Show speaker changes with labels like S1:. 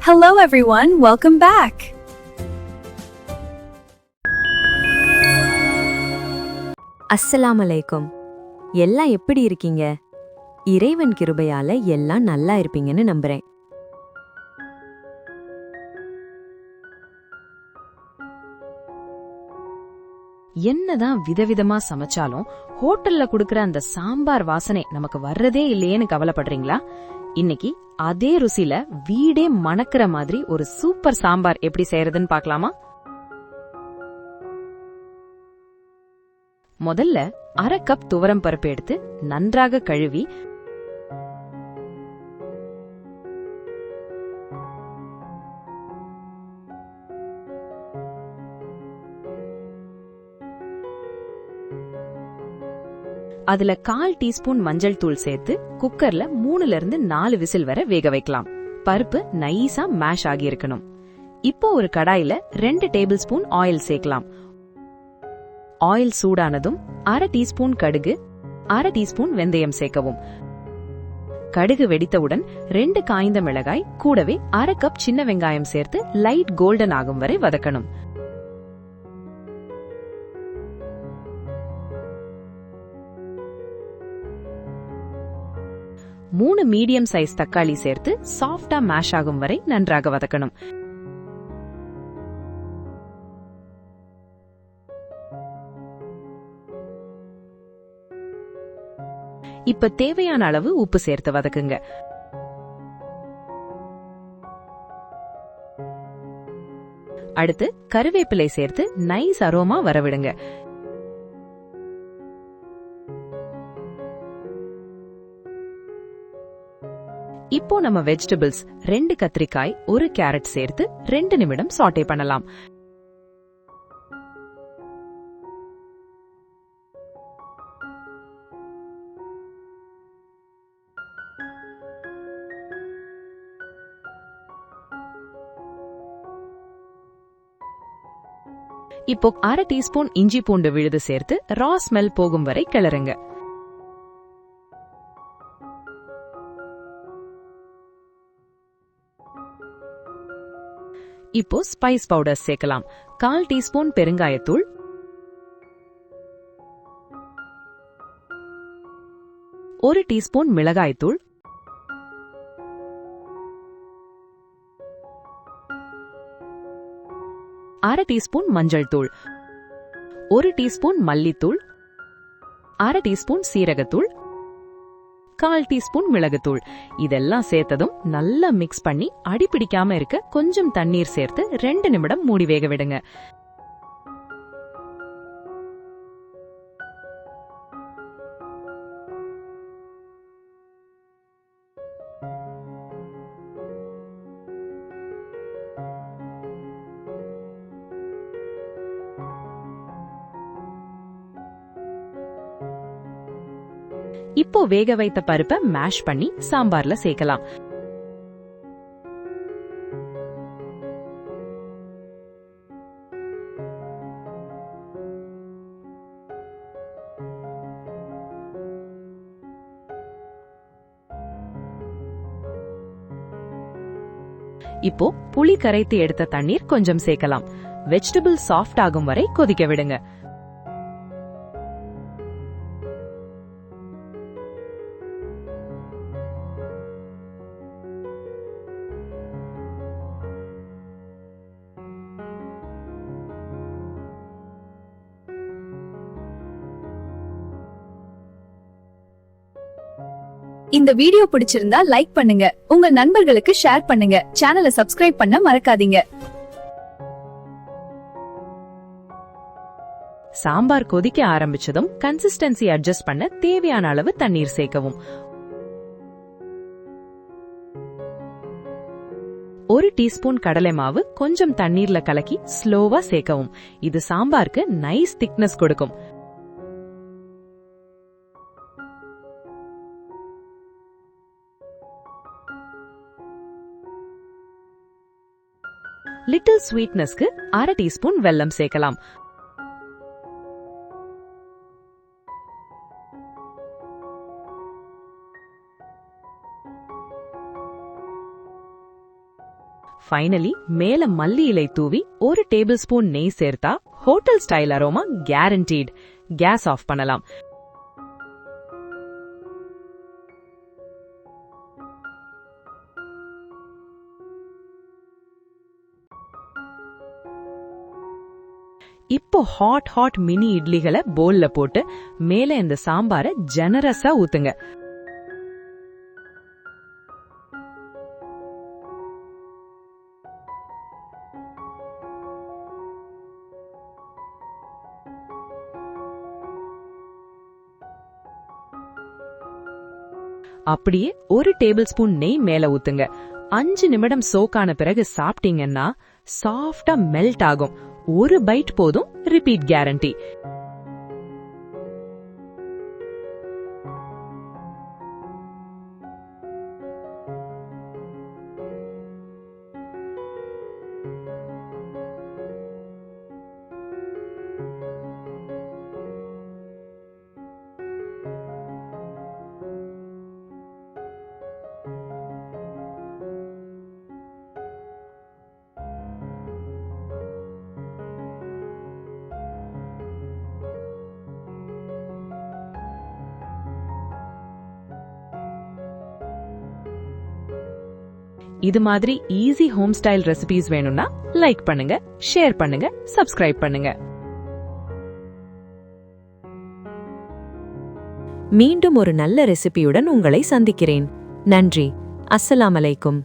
S1: Hello everyone, welcome back.
S2: அஸ்ஸலாமு அலைக்கும். எல்லாம் எப்படி இருக்கீங்க? இறைவன் கிருபையால எல்லாம் நல்லா இருப்பீங்கன்னு நம்புறேன்.
S3: என்னதான் விதவிதமா சமைச்சாலும் ஹோட்டல்ல குடுக்கற அந்த சாம்பார் வாசனை நமக்கு வர்றதே இல்லையேன்னு கவலைப்படுறீங்களா? இன்னைக்கு அதே ருசியில வீடே மணக்கிற மாதிரி ஒரு சூப்பர் சாம்பார் எப்படி செய்யறதுன்னு பார்க்கலாமா? முதல்ல 1/2 கப் துவரம் பருப்பு எடுத்து நன்றாக கழுவி அதுல 1/4 டீஸ்பூன் மஞ்சள் தூள் சேர்த்து குக்கர்ல 3ல இருந்து 4 விசில் வரை வேக வைக்கலாம். பருப்பு நைஸா மேஷ் ஆகி இருக்கணும். இப்போ ஒரு கடாயில 2 டேபிள் ஸ்பூன் ஆயில் சேர்க்கலாம். ஆயில் சூடானதும் 1/2 டீஸ்பூன் கடுகு, 1/2 டீஸ்பூன் வெந்தயம் சேர்க்கவும். கடுகு வெடித்தவுடன் 2 காய்ந்த மிளகாய் கூடவே 1/2 கப் சின்ன வெங்காயம் சேர்த்து லைட் கோல்டன் ஆகும் வரை வதக்கணும். 3 மீடியம் சைஸ் தக்காளி சேர்த்து சாஃப்டா மேஷ் ஆகும் வரை நன்றாக வதக்கணும். இப்ப தேவையான அளவு உப்பு சேர்த்து வதக்குங்க. அடுத்து கருவேப்பிலை சேர்த்து நைஸ் அரோமா வரவிடுங்க. இப்போ நம்ம வெஜிடபிள்ஸ் 2 கத்திரிக்காய் 1 கேரட் சேர்த்து 2 நிமிடம் சாட்டே பண்ணலாம். இப்போ 1/2 டீஸ்பூன் இஞ்சி பூண்டு விழுது சேர்த்து ரா ஸ்மெல் போகும் வரை கிளறுங்க. இப்போ ஸ்பைஸ் பவுடர் சேர்க்கலாம். 1/4 டீஸ்பூன் பெருங்காயத்தூள், 1 டீஸ்பூன் மிளகாய்த்தூள், 1/2 டீஸ்பூன் மஞ்சள் தூள், 1 டீஸ்பூன் மல்லித்தூள், 1/2 டீஸ்பூன் சீரகத்தூள், 1/4 டீஸ்பூன் மிளகுத்தூள். இதெல்லாம் சேர்த்ததும் நல்லா மிக்ஸ் பண்ணி அடிபிடிக்காம இருக்க கொஞ்சம் தண்ணீர் சேர்த்து 2 நிமிடம் மூடி வேக விடுங்க. இப்போ வேக வைத்த பருப்பை மேஷ் பண்ணி சாம்பார்ல சேர்க்கலாம். இப்போ புளி கரைத்து எடுத்த தண்ணீர் கொஞ்சம் சேர்க்கலாம். வெஜிடபிள் சாஃப்ட் ஆகும் வரை கொதிக்க விடுங்க.
S1: இந்த வீடியோ பிடிச்சிருந்தா லைக் பண்ணுங்க, உங்க நண்பர்களுக்கு ஷேர் பண்ணுங்க, சேனலை சப்ஸ்கிரைப் பண்ண மறக்காதீங்க.
S3: சாம்பார் கொதிக்க ஆரம்பிச்சதும் கன்சிஸ்டன்சி அட்ஜஸ்ட் பண்ண தேவையான அளவு தண்ணீர் சேர்க்கவும். 1 டீஸ்பூன் கடலை மாவு கொஞ்சம் தண்ணீர்ல கலக்கி ஸ்லோவா சேர்க்கவும். இது சாம்பாருக்கு நைஸ் திக்னஸ் கொடுக்கும். லிட்டில் ஸ்வீட்னஸ்க்கு 1/2 டீஸ்பூன் வெல்லம் சேர்க்கலாம். ஃபைனலி மேல மல்லி இலை தூவி 1 டேபிள் ஸ்பூன் நெய் சேர்த்தா hotel style aroma guaranteed. Gas off பண்ணலாம். இப்போ ஹாட் மினி இட்லிகளை போல்ல போட்டு மேல இந்த சாம்பார ஜெனரஸா ஊத்துங்க. அப்படியே 1 டேபிள் ஸ்பூன் நெய் மேல ஊத்துங்க. 5 நிமிடம் சோக்கான பிறகு சாப்பிட்டீங்கன்னா சாஃப்டா மெல்ட் ஆகும். 1 பைட் போதும், ரிப்பீட் கேரண்டி. இது மாதிரி ஈஸி ஹோம் ஸ்டைல் ரெசிபீஸ் வேணும்னா லைக் பண்ணுங்க, ஷேர் பண்ணுங்க, சப்ஸ்கிரைப் பண்ணுங்க.
S2: மீண்டும் ஒரு நல்ல ரெசிபியுடன் உங்களை சந்திக்கிறேன். நன்றி. அஸ்ஸலாமு அலைக்கும்.